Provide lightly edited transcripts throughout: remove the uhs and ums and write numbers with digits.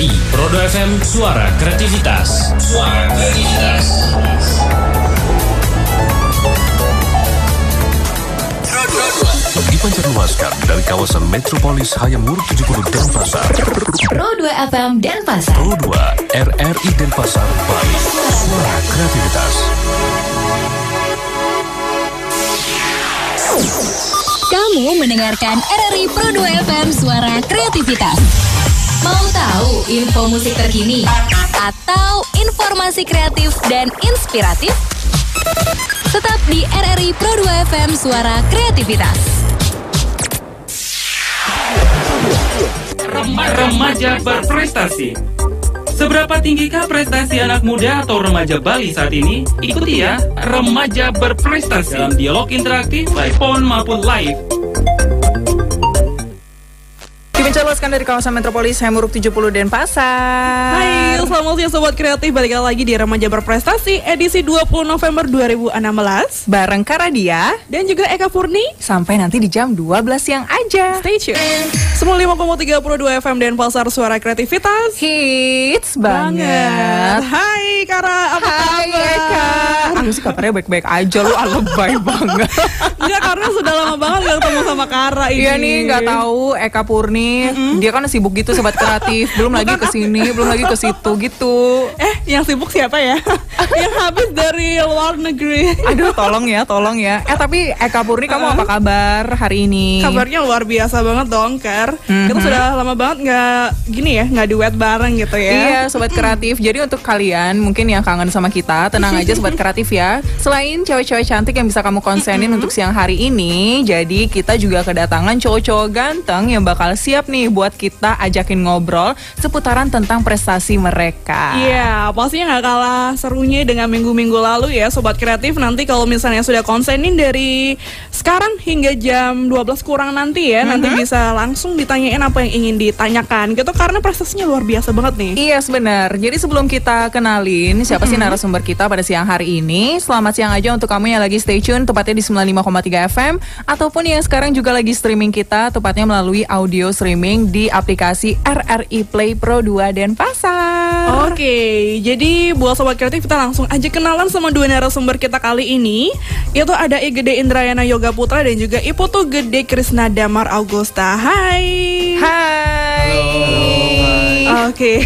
RRI Pro 2 FM, suara kreativitas. Suara kreativitas. Dipancarluaskan dari kawasan Metropolis Hayam Wuruk 70 Denpasar. Pro 2 FM Denpasar. Pro 2 RRI Denpasar, Bali. Suara kreativitas. Kamu mendengarkan RRI Pro 2 FM, suara kreativitas. Mau tahu info musik terkini atau informasi kreatif dan inspiratif? Tetap di RRI Pro 2 FM, suara kreativitas. Remaja berprestasi. Seberapa tinggikah prestasi anak muda atau remaja Bali saat ini? Ikuti ya, Remaja Berprestasi dalam dialog interaktif baik phone maupun live. Dipancarluaskan dari kawasan Metropolis Hayam Wuruk 70 Denpasar. Hai, selamat siang Sobat Kreatif. Balik lagi di Remaja Berprestasi edisi 20 November 2016 Bareng Karadia dan juga Eka Purni. sampai nanti di jam 12 siang aja. Stay tune. 95,3 Pro 2 FM Denpasar, suara kreativitas. Hits banget. Hai Kara, apa Hai kabar? Eka. Aku sih kabarnya baik-baik aja, lu alebay banget. Enggak, karena sudah lama banget gak ketemu sama Kara ini. Iya nih, nggak tahu Eka Purni, dia kan sibuk gitu Sobat Kreatif, belum lagi ke sini, belum lagi ke situ gitu. Yang sibuk siapa ya? Yang habis dari luar negeri. Aduh, tolong ya. Tapi Eka Purni, kamu apa kabar hari ini? Kabarnya luar biasa banget dong, Kar. Kita sudah lama banget nggak duet bareng gitu ya. Iya, Sobat Kreatif. Jadi untuk kalian mungkin yang kangen sama kita, tenang aja Sobat Kreatif ya. Selain cewek-cewek cantik yang bisa kamu konsenin untuk siang hari ini, jadi kita juga kedatangan cowok-cowok ganteng yang bakal siap nih buat kita ajakin ngobrol seputaran tentang prestasi mereka. Iya, pastinya nggak kalah serunya dengan minggu-minggu lalu ya Sobat Kreatif. Nanti kalau misalnya sudah konsenin dari sekarang hingga jam 12 kurang nanti ya, nanti bisa langsung ditanyain apa yang ingin ditanyakan gitu, karena prestasinya luar biasa banget nih. Iya, benar. Jadi sebelum kita kenalin siapa sih narasumber kita pada siang hari ini, selamat siang aja untuk kamu yang lagi stay tune tepatnya di 95,3 FM ataupun yang sekarang juga lagi streaming kita tepatnya melalui audio streaming di aplikasi RRI Play Pro 2 Denpasar. Oke, jadi buat Sobat Kreatif kita langsung aja kenalan sama dua narasumber kita kali ini. Itu ada Gede Indrayana Yoga Putra dan juga Iputu Gede Krisna Damar Augusta. Hai. Oke.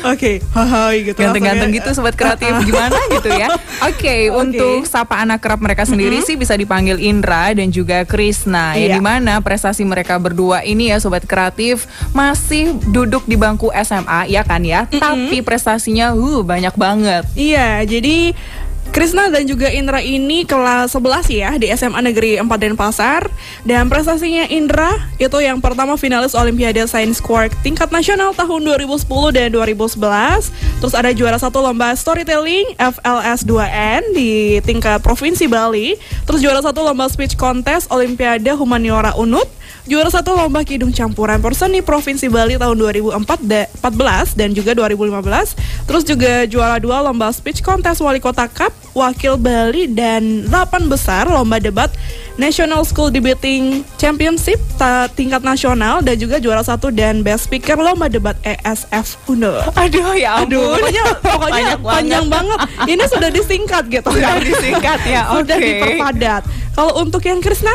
Oke. Hai gitu. Ganteng-ganteng gitu Sobat Kreatif, gimana gitu ya. Oke, untuk sapa anak kerap mereka sendiri sih bisa dipanggil Indra dan juga Krisna. Ya, dimana prestasi mereka berdua ini ya Sobat Kreatif masih duduk di bangku SMA ya kan ya. Tapi prestasinya banyak banget. Iya, jadi Krisna dan juga Indra ini kelas 11 ya di SMA Negeri 4 Denpasar. Dan prestasinya Indra itu yang pertama finalis Olimpiade Sains Quark tingkat nasional tahun 2010 dan 2011. Terus ada juara 1 lomba storytelling FLS 2N di tingkat Provinsi Bali. Terus juara 1 lomba speech contest Olimpiade Humaniora Unut. Juara 1 lomba kidung campuran perseni Provinsi Bali tahun 2014 dan juga 2015. Terus juga juara 2 lomba speech contest Wali Kota Cup Wakil Bali dan 8 besar lomba debat National School Debating Championship tingkat nasional dan juga juara 1 dan best speaker lomba debat ESF Uno. Aduh ya ampun. Pokoknya panjang banget. Ini sudah disingkat gitu. Sudah disingkat ya. Sudah diperpadat. Kalau untuk yang Krisna,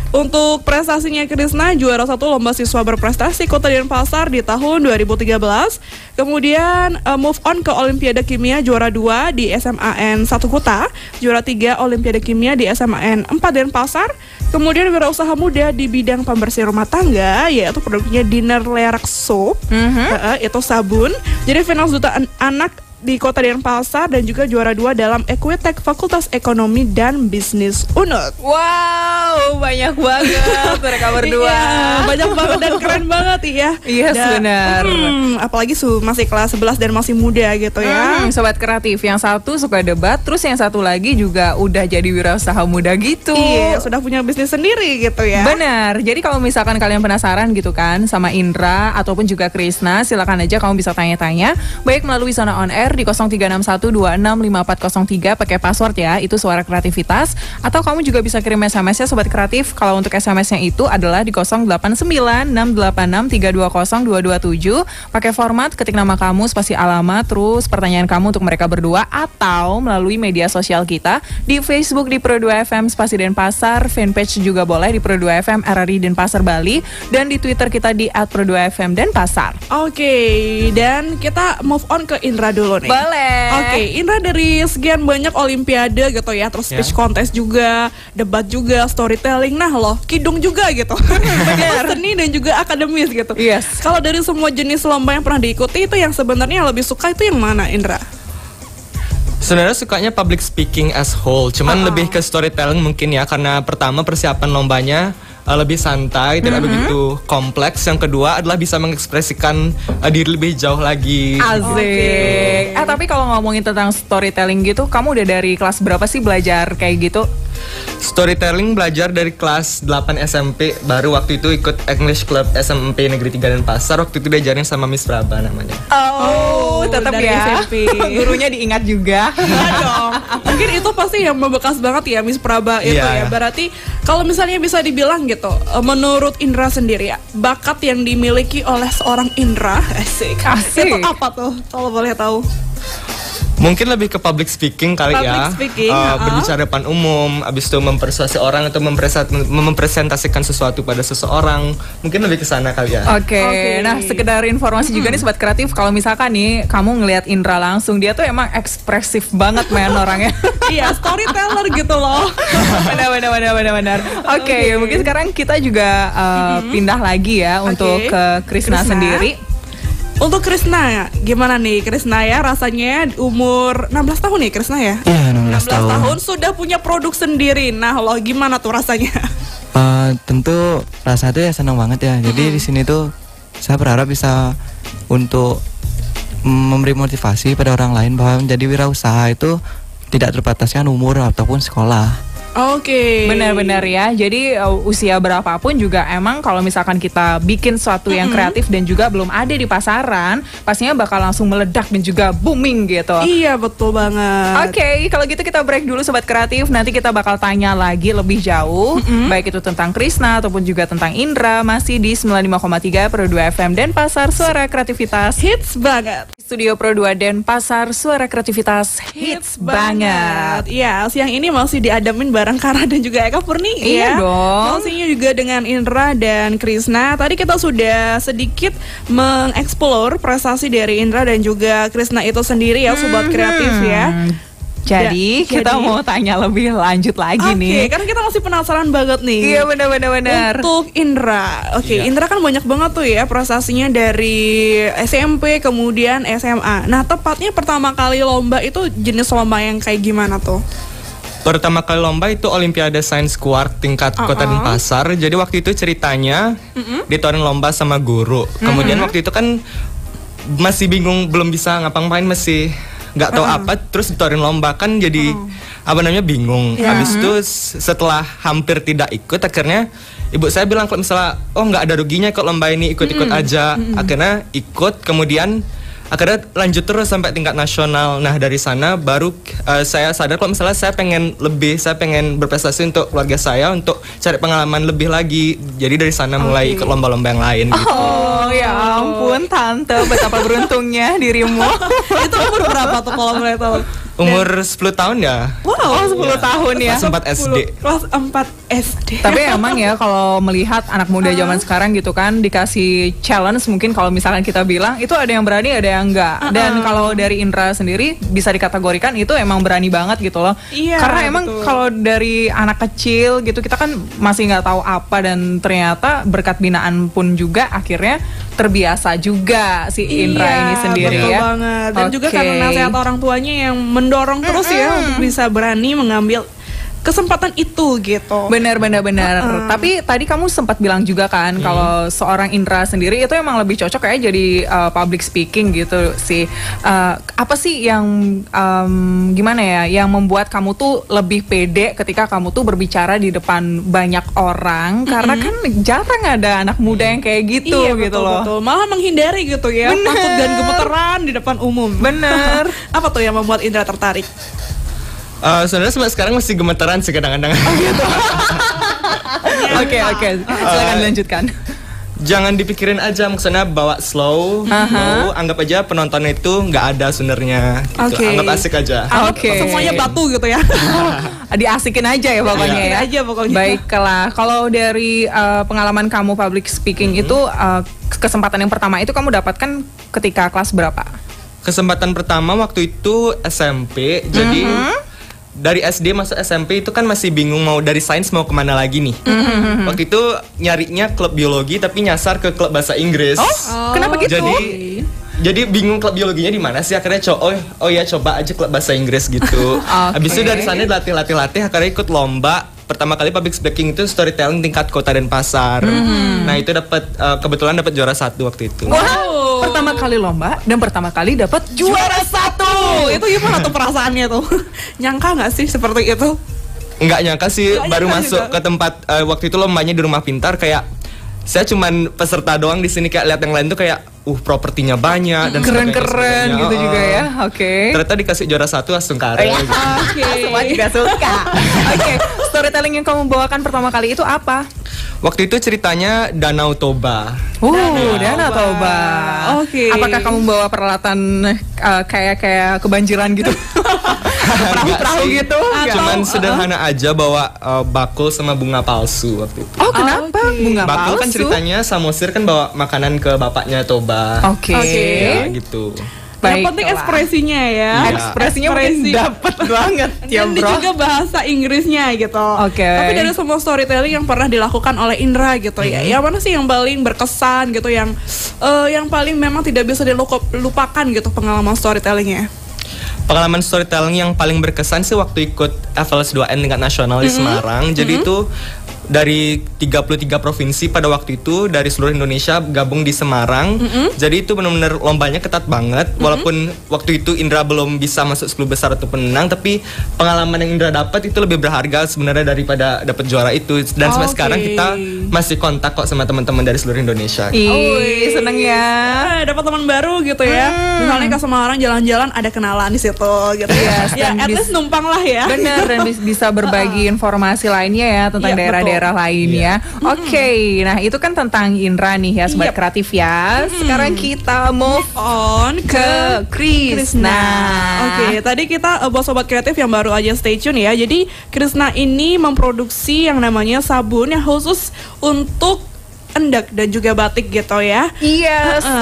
untuk prestasinya Krisna juara 1 lomba siswa berprestasi Kota Denpasar di tahun 2013. Kemudian move on ke Olimpiade Kimia juara 2 di SMAN 1 Kuta, juara 3 Olimpiade Kimia di SMAN 4 Denpasar. Kemudian wirausaha muda di bidang pembersih rumah tangga, yaitu produknya Dinner Lerak Soap, itu sabun. Jadi final duta anak di Kota Denpasar dan juga juara 2 dalam Equitek Fakultas Ekonomi dan Bisnis UNUD. Wow, banyak banget mereka berdua. Iya, banyak banget dan keren banget ya. Iya, benar. Apalagi masih kelas 11 dan masih muda gitu ya. Sobat Kreatif, yang satu suka debat, terus yang satu lagi juga udah jadi wirausaha muda gitu. Iya, sudah punya bisnis sendiri gitu ya. Benar. Jadi kalau misalkan kalian penasaran gitu kan sama Indra ataupun juga Krisna, silakan aja kamu bisa tanya-tanya baik melalui Zona On Air share di 0361265403 pakai password ya, itu Suara Kreativitas. Atau kamu juga bisa kirim SMS-nya Sobat Kreatif. Kalau untuk SMS-nya itu adalah di 089686320227. Pakai format ketik nama kamu, spasi alamat, terus pertanyaan kamu untuk mereka berdua, atau melalui media sosial kita di Facebook di Pro 2 FM spasi Denpasar, fanpage juga boleh di Pro 2 FM RRI Denpasar Bali, dan di Twitter kita di @pro2fm Denpasar. Oke, dan kita move on ke Indra dulu nih. Boleh. Oke, Indra dari sekian banyak olimpiade gitu ya, terus speech contest juga, debat juga, storytelling, nah loh, kidung juga gitu. Bagian seni dan juga akademis gitu. Yes. Kalau dari semua jenis lomba yang pernah diikuti, itu yang sebenarnya lebih suka itu yang mana, Indra? Sebenarnya sukanya public speaking as whole, cuman lebih ke storytelling mungkin ya, karena pertama persiapan lombanya lebih santai, tidak begitu kompleks. Yang kedua adalah bisa mengekspresikan diri lebih jauh lagi. Asik. Tapi kalau ngomongin tentang storytelling gitu, kamu udah dari kelas berapa sih belajar kayak gitu? Storytelling belajar dari kelas 8 SMP, baru waktu itu ikut English Club SMP Negeri 3 Denpasar. Waktu itu diajarin sama Miss Praba namanya. Oh, tetap dari ya. SMP. Gurunya diingat juga. Dong. Mungkin itu pasti yang membekas banget ya, Miss Praba itu ya. Berarti kalau misalnya bisa dibilang gitu, menurut Indra sendiri ya, bakat yang dimiliki oleh seorang Indra, asik. Itu apa tuh kalau boleh tahu? Mungkin lebih ke public speaking kali ya. Berbicara depan umum, abis itu mempersuasi orang atau mempresentasikan sesuatu pada seseorang. Mungkin lebih ke sana kali ya. Oke. Nah, sekedar informasi juga nih Sobat Kreatif, kalau misalkan nih kamu ngelihat Indra langsung, dia tuh emang ekspresif banget men orangnya. Iya, storyteller gitu loh. Benar. Oke, mungkin sekarang kita juga pindah lagi ya untuk ke Krisna sendiri. Untuk Krisna, gimana nih Krisna ya, rasanya umur 16 tahun nih Krisna ya? Iya, 16 tahun sudah punya produk sendiri. Nah, lo gimana tuh rasanya? Tentu rasa itu ya senang banget ya. Jadi di sini tuh saya berharap bisa untuk memberi motivasi pada orang lain bahwa menjadi wirausaha itu tidak terbataskan umur ataupun sekolah. Oke. Benar-benar ya. Jadi usia berapapun juga emang kalau misalkan kita bikin sesuatu yang kreatif dan juga belum ada di pasaran, pastinya bakal langsung meledak dan juga booming gitu. Iya, betul banget. Oke, kalau gitu kita break dulu Sobat Kreatif. Nanti kita bakal tanya lagi lebih jauh, baik itu tentang Krisna ataupun juga tentang Indra, masih di 95,3 Pro 2 FM Denpasar, Suara Kreativitas hits banget. Studio Pro 2 Denpasar, Suara Kreativitas hits banget. Iya, siang ini masih diadamin bareng Kara dan juga Eka Purni. Iya dong. Pastinya juga dengan Indra dan Krisna. Tadi kita sudah sedikit mengeksplor prestasi dari Indra dan juga Krisna itu sendiri ya, Sobat Kreatif ya. Jadi kita mau tanya lebih lanjut lagi nih. Oke, karena kita masih penasaran banget nih. Iya, benar. Untuk Indra. Indra kan banyak banget tuh ya prestasinya dari SMP kemudian SMA. Nah, tepatnya pertama kali lomba itu jenis lomba yang kayak gimana tuh? Pertama kali lomba itu Olimpiade Science Quark tingkat Kota Denpasar. Jadi waktu itu ceritanya ditawarin lomba sama guru. Kemudian waktu itu kan masih bingung, belum bisa ngapa-ngapain, masih nggak tahu apa. Terus ditawarin lomba kan jadi bingung. Habis itu setelah hampir tidak ikut, akhirnya ibu saya bilang kalau misalnya nggak ada ruginya kok lomba ini, ikut-ikut aja. Akhirnya ikut, kemudian akhirnya lanjut terus sampai tingkat nasional. Nah, dari sana baru saya sadar kalau misalnya saya pengen berprestasi untuk keluarga saya, untuk cari pengalaman lebih lagi. Jadi dari sana mulai ikut lomba-lomba yang lain gitu. Oh ya ampun Tante, betapa beruntungnya dirimu. Itu umur berapa tuh kalau boleh tahu? Umur 10 tahun ya. Wow, 10 tahun ya. Kelas 4 SD. Kelas 4 SD. Tapi emang ya kalau melihat anak muda zaman sekarang gitu kan, dikasih challenge, mungkin kalau misalkan kita bilang itu ada yang berani, ada yang enggak. Dan kalau dari Indra sendiri bisa dikategorikan itu emang berani banget gitu loh. Iya, karena emang kalau dari anak kecil gitu, kita kan masih nggak tahu apa, dan ternyata berkat binaan pun juga akhirnya terbiasa juga si Indra ini sendiri betul ya. Banget. Dan juga karena nasihat orang tuanya yang mendorong terus ya untuk bisa berani mengambil kesempatan itu gitu. Benar. Tapi tadi kamu sempat bilang juga kan kalau seorang Indra sendiri itu emang lebih cocok kayak jadi public speaking gitu sih. Apa sih yang gimana ya, yang membuat kamu tuh lebih pede ketika kamu tuh berbicara di depan banyak orang? Karena kan jarang ada anak muda yang kayak gitu gitu loh. Betul. Malah menghindari gitu ya, takut dan gemeteran di depan umum. Bener. Apa tuh yang membuat Indra tertarik? Sebenarnya sampai sekarang masih gemeteran sih kadang-kadang. Oke, silakan dilanjutkan. Jangan dipikirin aja, maksudnya bawa slow, anggap aja penontonnya itu nggak ada sebenarnya. Gitu. Anggap asik aja. Semuanya batu gitu ya. Diasikin aja ya pokoknya ya. Aja pokoknya. Baiklah, kalau dari pengalaman kamu public speaking itu kesempatan yang pertama itu kamu dapatkan ketika kelas berapa? Kesempatan pertama waktu itu SMP, jadi dari SD masuk SMP itu kan masih bingung mau dari sains mau kemana lagi nih. Waktu itu nyarinya klub biologi tapi nyasar ke klub bahasa Inggris. Kenapa gitu? Jadi bingung klub biologinya di mana sih, akhirnya coba aja klub bahasa Inggris gitu. Habis itu dari sana latih, akhirnya ikut lomba. Pertama kali public speaking itu storytelling tingkat kota Denpasar. Nah itu kebetulan dapat juara 1 waktu itu. Wow. Pertama kali lomba dan pertama kali dapat juara 1. Itu gimana tuh perasaannya tuh? Nyangka nggak sih seperti itu? Nggak nyangka sih, baru masuk ke tempat waktu itu lombanya di Rumah Pintar, kayak saya cuman peserta doang di sini, kayak lihat yang lain tuh kayak propertinya banyak dan keren gitu juga ya. Ternyata dikasih juara 1 langsung karir. Semua juga suka. Storytelling yang kamu bawakan pertama kali itu apa? Waktu itu ceritanya Danau Toba. Danau Toba. Apakah kamu bawa peralatan kayak kebanjiran gitu? Perahu gitu? Cuman sederhana aja, bawa bakul sama bunga palsu waktu itu. Kenapa bunga palsu? Bakul kan ceritanya Samosir kan bawa makanan ke bapaknya Toba. Ya, gitu. Yang penting ekspresinya ya. Ekspresinya mungkin dapet banget ya dan bro. juga bahasa Inggrisnya gitu. Tapi dari semua storytelling yang pernah dilakukan oleh Indra gitu ya, yang mana sih yang paling berkesan gitu, yang paling memang tidak bisa dilupakan gitu pengalaman storytellingnya? Pengalaman storytelling yang paling berkesan sih waktu ikut FLS 2N tingkat nasional di Semarang. Jadi itu dari 33 provinsi pada waktu itu dari seluruh Indonesia gabung di Semarang. Jadi itu benar-benar lombanya ketat banget. Walaupun waktu itu Indra belum bisa masuk 10 besar atau penenang, tapi pengalaman yang Indra dapat itu lebih berharga sebenarnya daripada dapat juara itu. Dan sampai sekarang kita masih kontak kok sama teman-teman dari seluruh Indonesia. Seneng ya. Dapat teman baru gitu ya. Misalnya ke Semarang jalan-jalan ada kenalan di situ gitu ya. At least numpang lah ya. Bener, dan bisa berbagi informasi lainnya ya tentang daerah-daerah lainnya. Nah itu kan tentang Indra nih ya sobat kreatif ya. Sekarang kita move on ke Krisna. Tadi kita buat sobat kreatif yang baru aja stay tune ya. Jadi Krisna ini memproduksi yang namanya sabun yang khusus untuk endak dan juga batik gitu ya.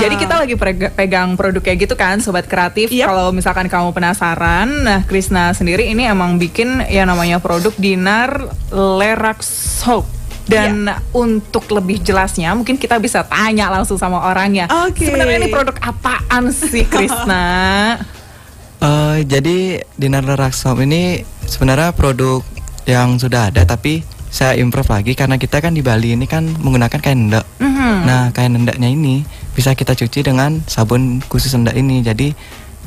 Jadi kita lagi pegang produk kayak gitu kan sobat kreatif. Kalau misalkan kamu penasaran, nah Krisna sendiri ini emang bikin yang namanya produk Dinar Lerak Soap. Dan untuk lebih jelasnya mungkin kita bisa tanya langsung sama orangnya. Sebenarnya ini produk apaan sih Krisna? Jadi Dinar Lerak Soap ini sebenarnya produk yang sudah ada, tapi saya improve lagi karena kita kan di Bali ini kan menggunakan kain endak. Nah kain endaknya ini bisa kita cuci dengan sabun khusus endak ini. Jadi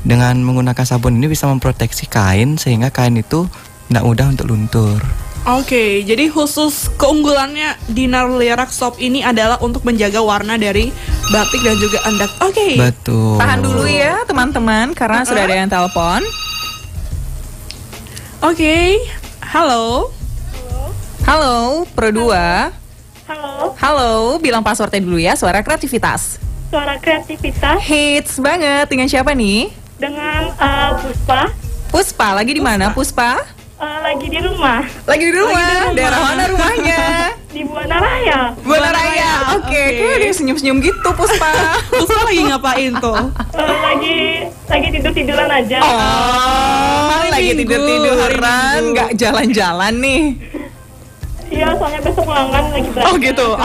dengan menggunakan sabun ini bisa memproteksi kain sehingga kain itu tidak mudah untuk luntur. Jadi khusus keunggulannya Dinar Lerak Soap ini adalah untuk menjaga warna dari batik dan juga endak. Betul. Tahan dulu ya teman-teman karena sudah ada yang telepon. Halo, Pro 2. Halo, bilang passwordnya dulu ya, Suara Kreativitas. Suara Kreativitas. Hits banget, dengan siapa nih? Dengan Puspa. Puspa, lagi di mana Puspa? Lagi di rumah. Daerah mana rumahnya? Di Buana Raya. Kayaknya dia senyum-senyum gitu Puspa. Puspa lagi ngapain tuh? Lagi tidur-tiduran aja. Lagi tidur-tiduran, nggak jalan-jalan nih. Iya, soalnya besok ulangan lagi belajar.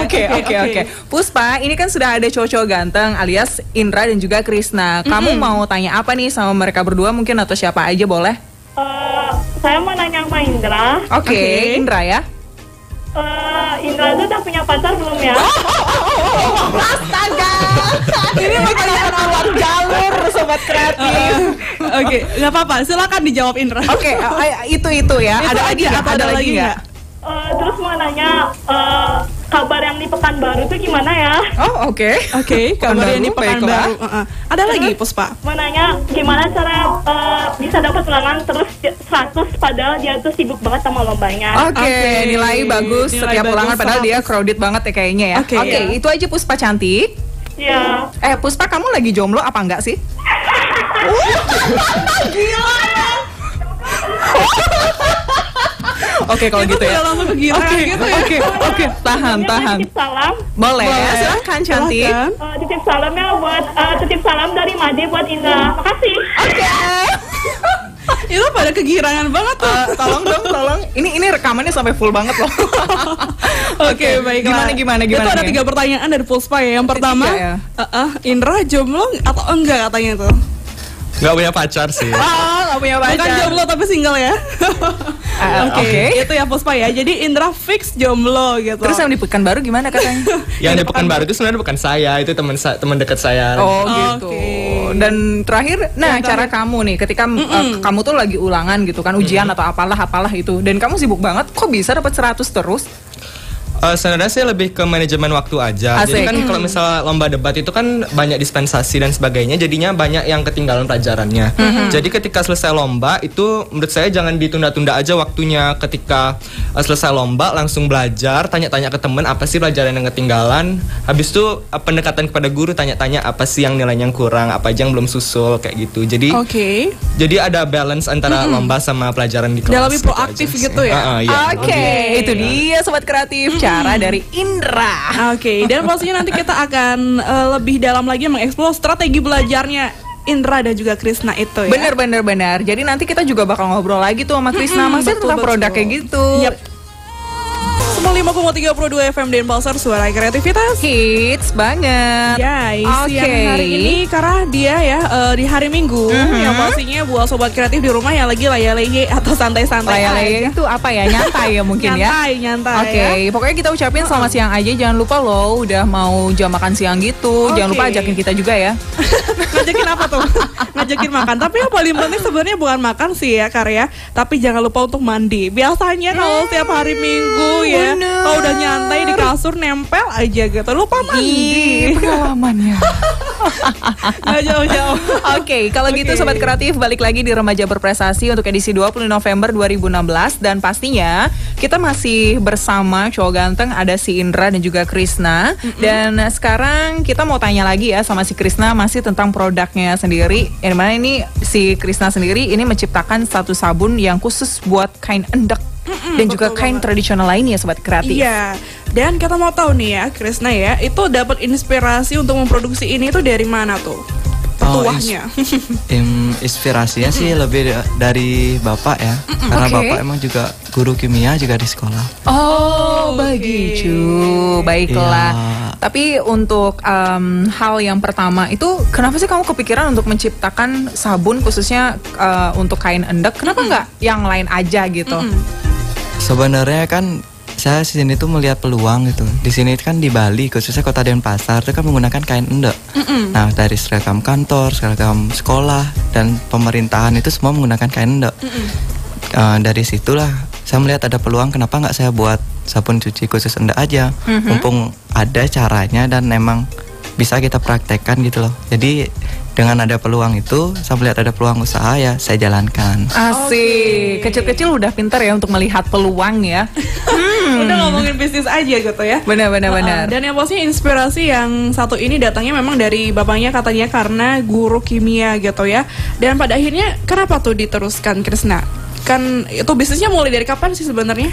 Oke. Puspa, ini kan sudah ada cowok-cowok ganteng alias Indra dan juga Krisna. Kamu mau tanya apa nih sama mereka berdua mungkin atau siapa aja boleh? saya mau nanya sama Indra. Oke, Indra ya. Indra tuh udah punya pacar belum ya? Astaga, ini pertanyaan awal jalur sobat kreatif. Oke, nggak apa-apa. Silakan dijawab Indra. Oke, itu ya. Itu Ada lagi aja, nggak? atau ada lagi nggak? Terus mau nanya kabar yang di Pekanbaru tuh gimana ya? Oh, oke. Oke, kabar yang di Pekanbaru, Pekanbaru. Ada lagi, Puspa? Mau nanya gimana cara bisa dapat ulangan terus 100 padahal dia tuh sibuk banget sama lombanya. Oke, nilai bagus Nilai setiap bagus, ulangan padahal 100. dia crowded banget ya kayaknya ya. Oke, Oke, iya. itu aja Puspa cantik. Iya. Puspa, kamu lagi jomblo apa enggak sih? Gila. Oke, kalau Itu gitu ya. sudah langsung kegilaan gitu ya. Oke, tahan. Titip salam. Boleh, Boleh. silahkan cantik. Silakan. Titip salamnya buat titip salam dari Made buat Indra. Makasih. Itu pada kegirangan banget tuh. Tolong. Ini rekamannya sampai full banget loh. Oke, baiklah. Gimana? Itu ada nih? 3 pertanyaan dari Puspa ya. Yang pertama, Tiga ya. Indra jomblo atau enggak katanya tuh? Nggak punya pacar sih. Nggak punya pacar. Bukan jomblo tapi single ya. Oke, itu ya Puspa ya. Jadi Indra fix jomblo gitu. Terus yang di Pekanbaru gimana katanya? Yang di Pekanbaru itu sebenarnya bukan saya, itu teman dekat saya. Oh gitu. Oke. Dan terakhir, cara kamu nih ketika kamu tuh lagi ulangan gitu kan, ujian atau apalah itu, dan kamu sibuk banget, kok bisa dapat 100 terus? Sebenarnya sih lebih ke manajemen waktu aja. Asik. Jadi kan kalau misalnya lomba debat itu kan banyak dispensasi dan sebagainya, jadinya banyak yang ketinggalan pelajarannya. Jadi ketika selesai lomba itu menurut saya jangan ditunda-tunda aja waktunya. Ketika selesai lomba langsung belajar, tanya-tanya ke temen apa sih pelajaran yang ketinggalan. Habis itu pendekatan kepada guru, tanya-tanya apa sih yang nilainya yang kurang, apa aja yang belum susul kayak gitu. Jadi jadi ada balance antara lomba sama pelajaran di kelas. Dia lebih proaktif gitu ya. Iya. Oke, itu dia sobat kreatif cara dari Indra. Oke, dan pastinya nanti kita akan lebih dalam lagi mengeksplor strategi belajarnya Indra dan juga Krisna itu ya. Bener. Jadi nanti kita juga bakal ngobrol lagi tuh sama Krisna, masih tentang produk kayak gitu. Yap. 95,3 Pro 2 FM Denpasar, suara kreativitas. Hits banget. Guys, Oke. yang hari ini karena dia ya di hari Minggu, yang pastinya buat sobat kreatif di rumah yang lagi laya-leye atau santai-santai Laya-laya itu apa ya? Nyantai ya mungkin ya. Nyantai. Oke, pokoknya kita ucapin selamat siang aja. Jangan lupa loh, udah mau jam makan siang gitu. Jangan lupa ajakin kita juga ya. Ngajakin apa tuh? Ngajakin makan. Tapi yang paling penting sebenarnya bukan makan sih ya Karya, tapi jangan lupa untuk mandi. Biasanya kalau setiap hari Minggu ya, kalau udah nyantai di kasur nempel aja gitu, lupa mandi. Pengalamannya. Nggak jauh-jauh. Oke, kalau gitu sobat kreatif, balik lagi di Remaja Berprestasi untuk edisi 20 November 2016, dan pastinya kita masih bersama cowok ganteng, ada si Indra dan juga Krisna. Dan sekarang kita mau tanya lagi ya sama si Krisna masih tentang produknya sendiri. Yang mana ini si Krisna sendiri ini menciptakan satu sabun yang khusus buat kain endek dan juga kain tradisional lainnya sobat kreatif. Iya. Dan kita mau tahu nih ya, Krisna ya, itu dapat inspirasi untuk memproduksi ini itu dari mana tuh? Petuahnya. Inspirasinya sih lebih dari bapak ya, karena bapak emang juga guru kimia juga di sekolah. Oh, begitu. Baiklah. Iya. Tapi untuk hal yang pertama itu, kenapa sih kamu kepikiran untuk menciptakan sabun khususnya untuk kain endek? Kenapa nggak yang lain aja gitu? Sebenarnya kan saya di sini tuh melihat peluang gitu. Di sini kan di Bali, khususnya Kota Denpasar itu kan menggunakan kain endek. Nah, dari seragam kantor, seragam sekolah dan pemerintahan itu semua menggunakan kain endek. Dari situlah saya melihat ada peluang, kenapa nggak saya buat sabun cuci khusus endek aja. Mumpung ada caranya dan memang bisa kita praktekkan gitu loh. Jadi dengan ada peluang itu, saya melihat ada peluang usaha ya saya jalankan. Asik, kecil-kecil udah pintar ya untuk melihat peluang ya. Udah ngomongin bisnis aja gitu ya. Benar. Dan yang pastinya inspirasi yang satu ini datangnya memang dari bapaknya katanya karena guru kimia gitu ya. Dan pada akhirnya kenapa tuh diteruskan Krisna? Kan itu bisnisnya mulai dari kapan sih sebenarnya?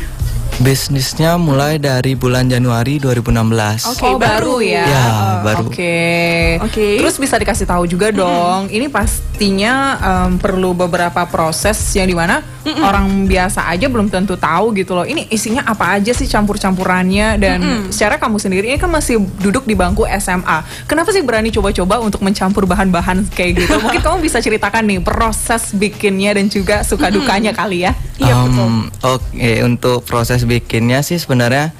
Bisnisnya mulai dari bulan Januari 2016. Oke, baru ya. Ya, baru. Oke. Terus bisa dikasih tahu juga dong. Ini pastinya perlu beberapa proses yang dimana orang biasa aja belum tentu tahu gitu loh. Ini isinya apa aja sih campur-campurannya, dan secara kamu sendiri ini kan masih duduk di bangku SMA. Kenapa sih berani coba-coba untuk mencampur bahan-bahan kayak gitu? Mungkin kamu bisa ceritakan nih proses bikinnya dan juga suka dukanya kali ya. Iya betul. Oke, untuk proses bikinnya sih sebenarnya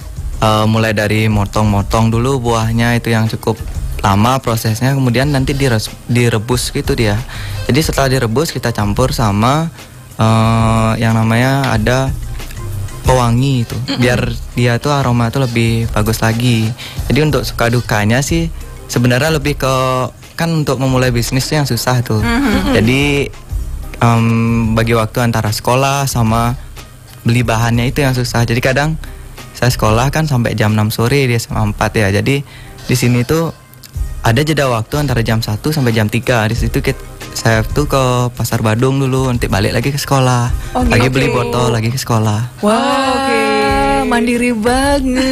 mulai dari motong-motong dulu buahnya, itu yang cukup lama prosesnya. Kemudian nanti direbus gitu dia. Jadi setelah direbus kita campur sama yang namanya ada pewangi itu, biar dia tuh aroma tuh lebih bagus lagi. Jadi untuk suka dukanya sih sebenarnya lebih ke, kan untuk memulai bisnis tuh yang susah tuh. Jadi bagi waktu antara sekolah sama beli bahannya itu yang susah. Jadi kadang saya sekolah kan sampai jam 6 sore di SMA 4 ya. Jadi di sini tuh ada jeda waktu antara jam 1 sampai jam 3. Di situ saya tuh ke Pasar Badung dulu, nanti balik lagi ke sekolah. Lagi beli botol lagi ke sekolah. Wow, mandiri banget.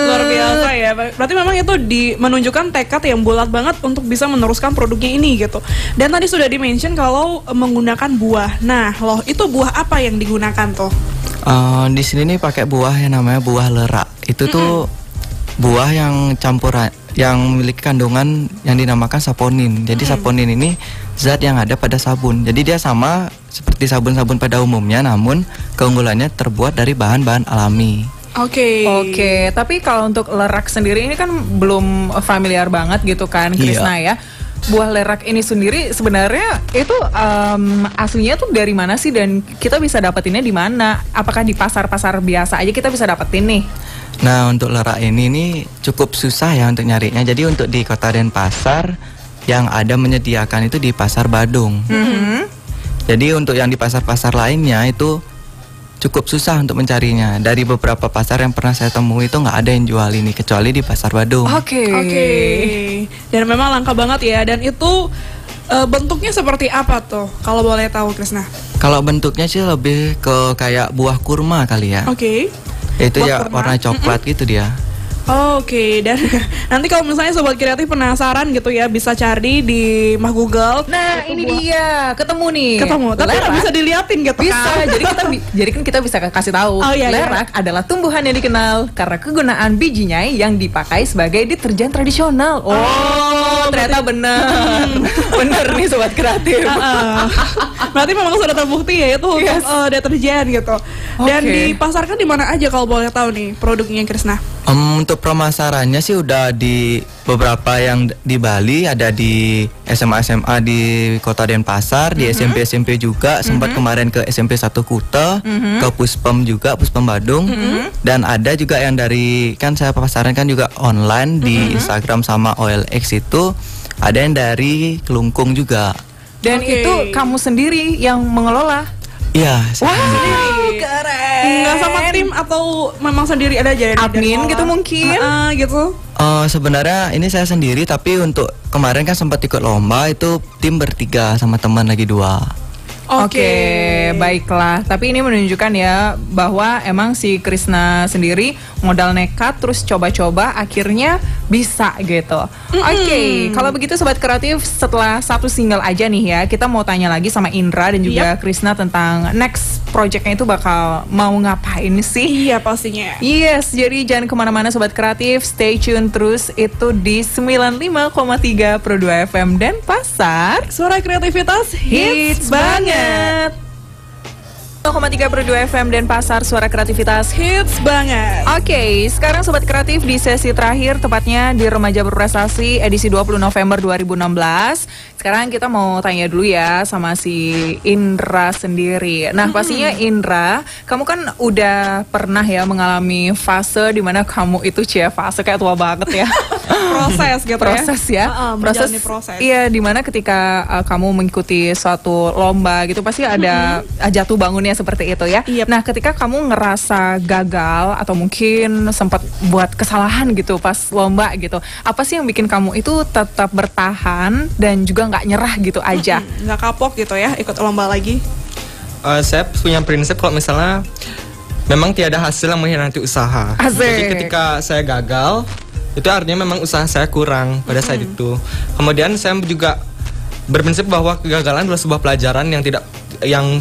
Luar biasa ya. Berarti memang itu menunjukkan tekad yang bulat banget untuk bisa meneruskan produknya ini gitu. Dan tadi sudah di-mention kalau menggunakan buah. Nah, loh itu buah apa yang digunakan tuh? Di sini nih pakai buah yang namanya buah lera. Itu tuh buah yang campuran, yang memiliki kandungan yang dinamakan saponin. Jadi saponin ini zat yang ada pada sabun. Jadi dia sama seperti sabun-sabun pada umumnya, namun keunggulannya terbuat dari bahan-bahan alami. Oke. Tapi kalau untuk lerak sendiri ini kan belum familiar banget gitu kan, Krisna ya. Buah lerak ini sendiri sebenarnya itu aslinya tuh dari mana sih, dan kita bisa dapetinnya di mana? Apakah di pasar-pasar biasa aja kita bisa dapetin nih? Nah, untuk lerak ini cukup susah ya untuk nyarinya. Jadi untuk di Kota Denpasar yang ada menyediakan itu di Pasar Badung. Jadi untuk yang di pasar-pasar lainnya itu cukup susah untuk mencarinya. Dari beberapa pasar yang pernah saya temui itu nggak ada yang jual ini, kecuali di Pasar Badung. Oke. Dan memang langka banget ya. Dan itu bentuknya seperti apa tuh, kalau boleh tahu, Krisna? Kalau bentuknya sih lebih ke kayak buah kurma kali ya. Itu buah ya kurma. Warna coklat gitu dia. Oke, dan nanti kalau misalnya Sobat Kreatif penasaran gitu ya, bisa cari di Google. Nah, ini dia, ketemu nih. Tapi nggak bisa diliatin gitu bisa, kan? Jadi kan kita bisa kasih tahu. Lerak adalah tumbuhan yang dikenal karena kegunaan bijinya yang dipakai sebagai deterjen tradisional. Ternyata benar. Benar nih Sobat Kreatif. Berarti memang sudah terbukti ya itu untuk deterjen gitu. Dan dipasarkan di mana aja kalau boleh tahu nih produknya, Krisna? Untuk pemasarannya sih udah di beberapa yang di Bali, ada di SMA di Kota Denpasar, di SMP juga, sempat kemarin ke SMP 1 Kuta, ke Puspem juga, Puspem Badung, dan ada juga yang dari, kan saya pasaran kan juga online di Instagram sama OLX itu, ada yang dari Kelungkung juga. Dan itu kamu sendiri yang mengelola? Iya, keren. Nggak sama tim atau memang sendiri ada aja admin gitu mungkin? Gitu. Sebenarnya ini saya sendiri, tapi untuk kemarin kan sempat ikut lomba itu tim bertiga sama teman lagi 2. Oke, baiklah. Tapi ini menunjukkan ya bahwa emang si Krisna sendiri modal nekat terus coba-coba akhirnya bisa gitu. Oke, kalau begitu Sobat Kreatif, setelah satu single aja nih ya, kita mau tanya lagi sama Indra dan juga Krisna tentang next projectnya itu bakal mau ngapain sih? Iya pastinya. Yes, jadi jangan kemana-mana Sobat Kreatif, stay tune terus itu di 95,3 Pro 2 FM Denpasar. Suara kreativitas hits banget. 0,3 Pro 2 FM Denpasar, suara kreativitas hits banget. Oke, sekarang Sobat Kreatif di sesi terakhir, tepatnya di Remaja Berprestasi edisi 20 November 2016. Sekarang kita mau tanya dulu ya sama si Indra sendiri. Nah, pastinya Indra, kamu kan udah pernah ya mengalami fase dimana kamu itu fase kayak tua banget ya. Proses gitu proses. Iya, dimana ketika kamu mengikuti suatu lomba gitu pasti ada jatuh bangunnya seperti itu ya. Nah, ketika kamu ngerasa gagal atau mungkin sempat buat kesalahan gitu pas lomba gitu, apa sih yang bikin kamu itu tetap bertahan dan juga nggak nyerah gitu aja? Nggak kapok gitu ya ikut lomba lagi? Saya punya prinsip kalau misalnya memang tiada hasil yang mengkhianati usaha. Jadi ketika saya gagal, itu artinya memang usaha saya kurang pada saat itu. Kemudian saya juga berprinsip bahwa kegagalan adalah sebuah pelajaran yang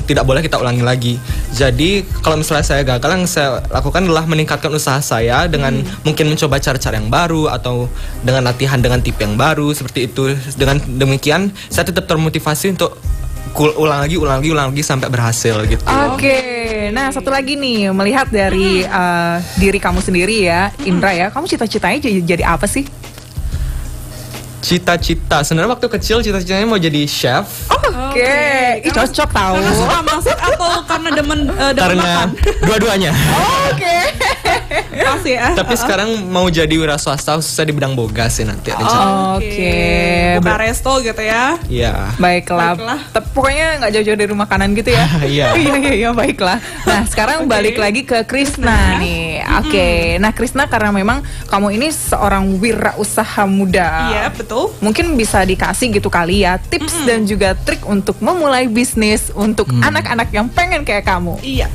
tidak boleh kita ulangi lagi. Jadi kalau misalnya saya gagal, yang saya lakukan adalah meningkatkan usaha saya dengan mungkin mencoba cara-cara yang baru atau dengan latihan dengan tipe yang baru seperti itu. Dengan demikian saya tetap termotivasi untuk ulang lagi sampai berhasil gitu. Oke. Nah satu lagi nih, melihat dari diri kamu sendiri ya, Indra ya, kamu cita-citanya jadi apa sih? Cita-cita, sebenarnya waktu kecil cita-citanya mau jadi chef. Oke. Ih, cocok tahu. Karena suka masak atau karena demen Karena makan? dua-duanya. Oke. Pasti ya. Tapi sekarang mau jadi wira swasta khususnya di bidang boga sih nanti rencana. Oke. Buka resto gitu ya. Iya. Baiklah. Pokoknya nggak jauh-jauh dari rumah kanan gitu ya. Iya. Iya, baiklah. Nah, sekarang balik lagi ke Krisna nih. Oke. Nah, Krisna karena memang kamu ini seorang wirausaha muda. Iya, betul. Mungkin bisa dikasih gitu kali ya tips dan juga trik untuk memulai bisnis untuk anak-anak yang pengen kayak kamu. Iya.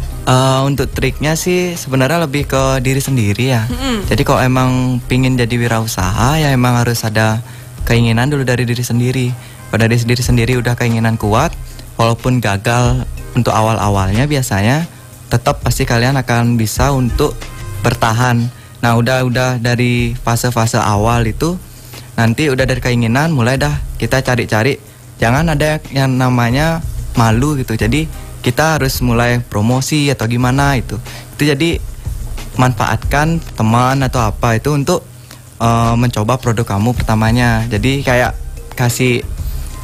Untuk triknya sih sebenarnya lebih ke diri sendiri ya. Jadi kalau emang pingin jadi wirausaha ya emang harus ada keinginan dulu dari diri sendiri. Kalau dari diri sendiri udah keinginan kuat, walaupun gagal untuk awal-awalnya biasanya tetap pasti kalian akan bisa untuk bertahan. Nah udah dari fase-fase awal itu nanti udah dari keinginan mulai dah kita cari-cari. Jangan ada yang namanya malu gitu. Jadi kita harus mulai promosi atau gimana itu jadi manfaatkan teman atau apa itu untuk mencoba produk kamu pertamanya. Jadi kayak kasih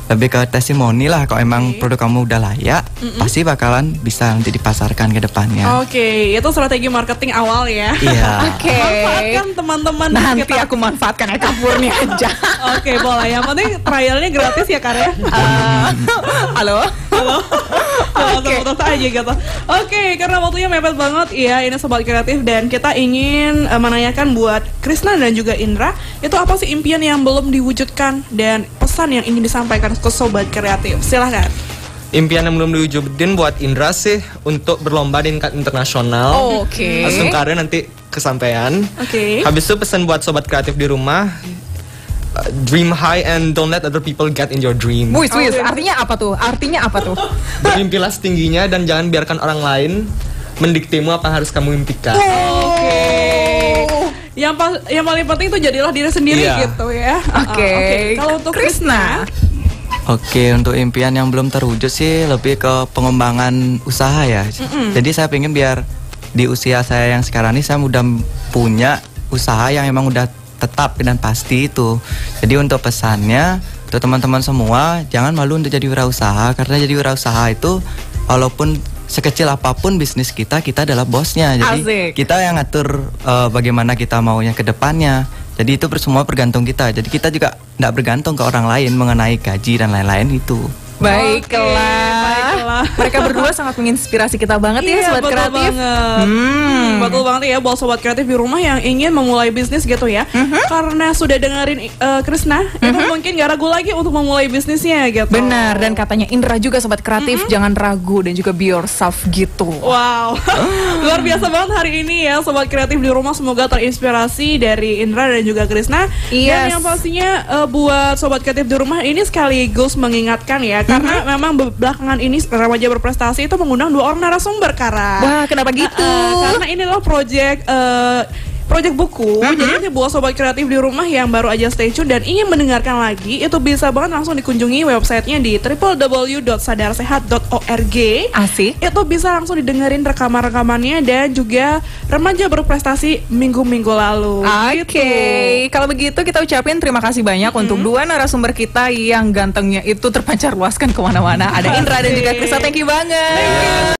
lebih ke testimoni lah, kalau emang produk kamu udah layak pasti bakalan bisa nanti dipasarkan ke depannya. Oke, itu strategi marketing awal ya. Iya. Oke. Manfaatkan teman-teman Nanti kita. aku manfaatkan Eka Purni aja. Oke, boleh. Yang penting trialnya gratis ya, Karya. Halo. Oke, putus aja gitu. Oke, karena waktunya mepet banget ya, ini Sobat Kreatif dan kita ingin menanyakan buat Krisna dan juga Indra, itu apa sih impian yang belum diwujudkan dan pesan yang ingin disampaikan ke Sobat Kreatif? Silahkan. Impian yang belum diwujudin buat Indra sih untuk berlomba di tingkat internasional. Oke. Langsung karya nanti kesampaian. Oke. Habis itu pesan buat sobat kreatif di rumah, dream high and don't let other people get in your dream. Wis, artinya apa tuh? Bermimpilah setingginya dan jangan biarkan orang lain mendiktemu apa yang harus kamu impikan. Oke. Yang paling penting itu jadilah diri sendiri gitu ya. Oke. Kalau untuk Krisna, Oke, untuk impian yang belum terwujud sih lebih ke pengembangan usaha ya. Jadi saya pengen biar di usia saya yang sekarang ini saya udah punya usaha yang emang udah tetap dan pasti itu. Jadi untuk pesannya untuk teman-teman semua, jangan malu untuk jadi wirausaha, karena jadi wirausaha itu walaupun sekecil apapun bisnis kita adalah bosnya. Jadi Asik. kita yang ngatur bagaimana kita maunya ke depannya. Jadi itu semua bergantung kita. Jadi kita juga tidak bergantung ke orang lain mengenai gaji dan lain-lain itu. Baiklah. Mereka berdua sangat menginspirasi kita banget ya, Sobat betul Kreatif. banget. Betul banget ya buat Sobat Kreatif di rumah yang ingin memulai bisnis gitu ya. Karena sudah dengerin Krisna, itu mungkin gak ragu lagi untuk memulai bisnisnya gitu. Benar, dan katanya Indra juga Sobat Kreatif, jangan ragu dan juga be yourself gitu. Wow, luar biasa banget hari ini ya Sobat Kreatif di rumah. Semoga terinspirasi dari Indra dan juga Krisna. Dan yang pastinya buat Sobat Kreatif di rumah ini sekaligus mengingatkan ya, karena memang belakangan ini Remaja Berprestasi itu mengundang 2 orang narasumber, Kara. Wah, kenapa gitu? Karena ini adalah project buku. Jadi ini buat Sobat Kreatif di rumah yang baru aja stay tune dan ingin mendengarkan lagi, itu bisa banget langsung dikunjungi websitenya di www.sadarsehat.org. Asik. Itu bisa langsung didengerin rekaman-rekamannya dan juga Remaja Berprestasi minggu-minggu lalu. Oke, kalau begitu kita ucapin terima kasih banyak untuk 2 narasumber kita yang gantengnya itu terpancar luaskan kemana-mana. Ada Indra dan juga Krisna, thank you banget.